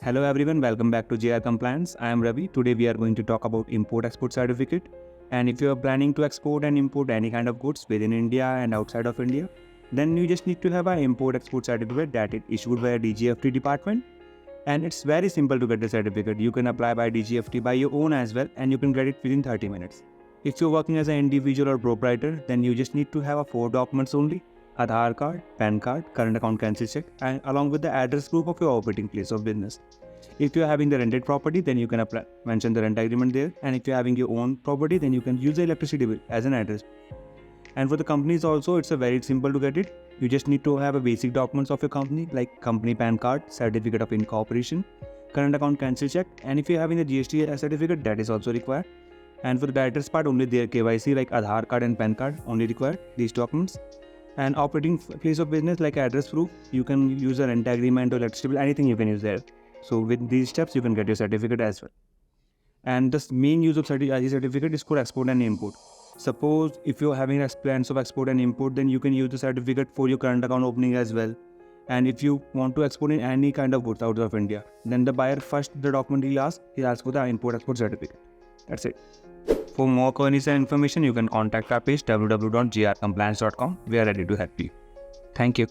Hello everyone, welcome back to JR Compliance. I am Ravi. Today we are going to talk about Import-Export Certificate. And if you are planning to export and import any kind of goods within India and outside of India, then you just need to have an Import-Export Certificate that is issued by a DGFT department. And it's very simple to get the certificate. You can apply by DGFT by your own as well, and you can get it within 30 minutes. If you're working as an individual or proprietor, then you just need to have 4 documents only: Aadhaar card, PAN card, current account cancel check, and along with the address proof of your operating place of business. If you're having the rented property, then you can mention the rent agreement there. And if you're having your own property, then you can use the electricity bill as an address. And for the companies also, it's a very simple to get it. You just need to have a basic documents of your company like company PAN card, certificate of incorporation, current account cancel check, and if you're having the GST certificate, that is also required. And for the directors part, only their KYC like Aadhaar card and PAN card only required these documents. And operating place of business like address proof, you can use a rent agreement or electricity bill, anything you can use there. So with these steps, you can get your certificate as well. And the main use of IEC certificate is for export and import. Suppose if you're having plans of export and import, then you can use the certificate for your current account opening as well. And if you want to export in any kind of goods out of India, then the buyer first, the document he asks for the import-export certificate. That's it. For more queries and information, you can contact our page www.grcompliance.com. We are ready to help you. Thank you.